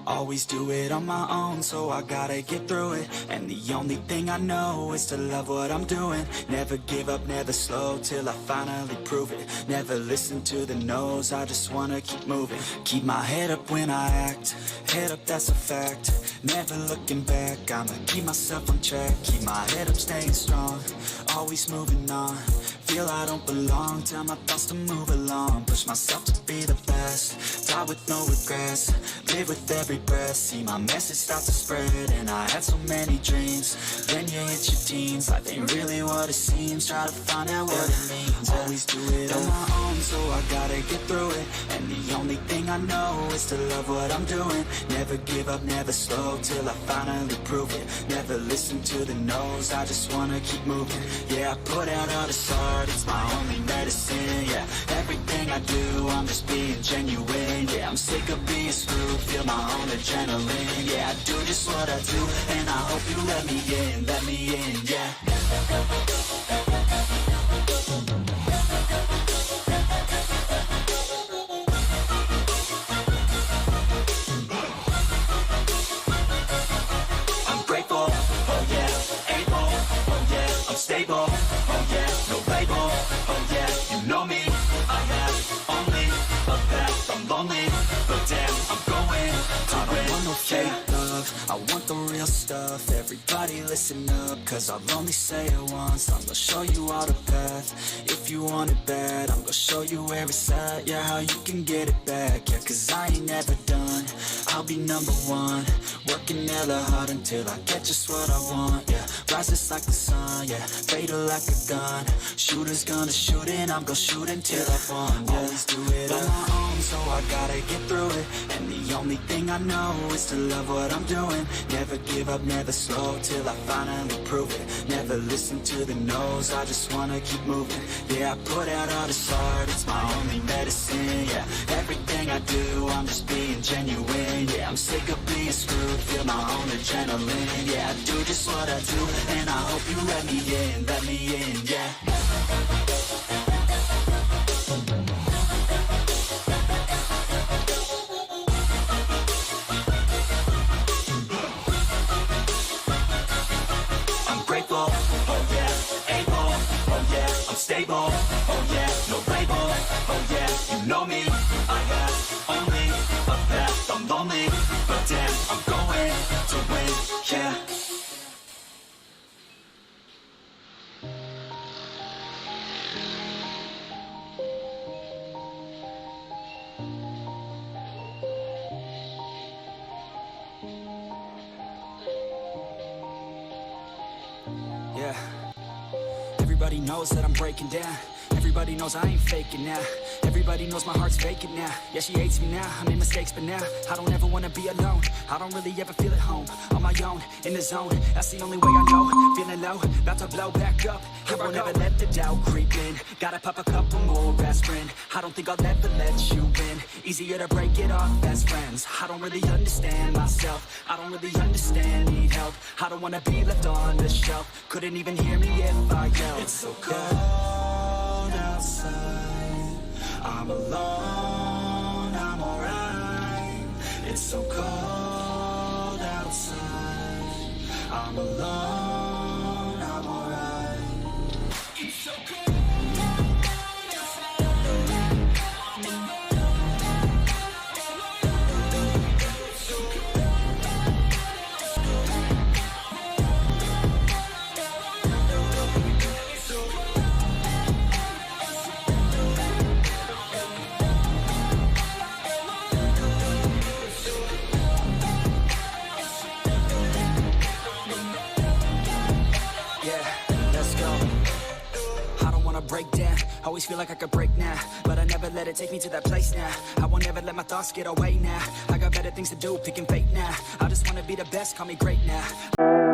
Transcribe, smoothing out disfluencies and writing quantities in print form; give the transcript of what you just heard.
Always do it on my own, so I gotta get through it. And the only thing I know is to love what I'm doing. Never give up, never slow, till I finally prove it. Never listen to the no's, I just wanna keep moving. Keep my head up when I act, head up, that's a fact. Never looking back, I'ma keep myself on track. Keep my head up, staying strong, always moving on. Feel I don't belong, tell my thoughts to move along. Push myself to be the best, die with no regrets. Live with every breath, see my message start to spread. And I had so many dreams, then you hit your teens. Life ain't really what it seems, try to find out what it means. Always do it on my own, so I gotta get through it. And the only thing I know is to love what I'm doing. Never give up, never slow, till I finally prove it. Never listen to the no's, I just wanna keep moving. Yeah, I put out all this art, it's my only medicine. Yeah, everything I do, I'm just being genuine. Yeah, I'm sick of being screwed, feel my own adrenaline. Yeah, I do just what I do, and I hope you let me in, yeah. I'm grateful, oh yeah, able, oh yeah, I'm stable, oh yeah, no label, oh yeah, you know me, I have only a path, I'm lonely, but damn, I'm going to win. I don't want no fake love, I want the real stuff. Everybody listen up, cause I'll only say it once. I'm gonna show you all the path, if you want it bad. I'm gonna show you where it's at, yeah, how you can get it back. Yeah, cause I ain't never done, I'll be number one. Working hella hard until I get just what I want, yeah. Rises like the sun, yeah, fatal like a gun. Shooters gonna shoot and I'm gonna shoot until I've won, yeah. Always do it on my own, so I gotta get through it. And the only thing I know is to love what I'm doing. Never give up, never slow, till I finally prove it. Never listen to the no's, I just wanna keep moving. Yeah, I put out all this art, it's my only medicine. Yeah, everything I do, I'm just being genuine. Yeah, I'm sick of being screwed, feel my own adrenaline. Yeah, I do just what I do, and I hope you let me in, yeah. Oh yeah, able, oh yeah, I'm stable, oh yeah, no label, oh yeah, you know me, I have only a path, I'm lonely, but damn, I'm going to win, yeah. Yeah, everybody knows that I'm breaking down. Everybody knows I ain't faking now. Everybody knows my heart's vacant now. Yeah, she hates me now, I made mistakes, but now I don't ever wanna be alone. I don't really ever feel at home, on my own, in the zone. That's the only way I know, feeling low, about to blow back up. Here I won't ever let the doubt creep in. Gotta pop a couple more aspirin. I don't think I'll ever let you in. Easier to break it off best friends. I don't really understand myself, I don't really understand, need help. I don't wanna be left on the shelf. Couldn't even hear me if I yelled. It's so cold outside, I'm alone, I'm alright. It's so cold outside, I'm alone, I'm alright. It's so cold. Break down, always feel like I could break now, but I never let it take me to that place now. I won't ever let my thoughts get away now. I got better things to do, picking fate now. I just wanna be the best, call me great now.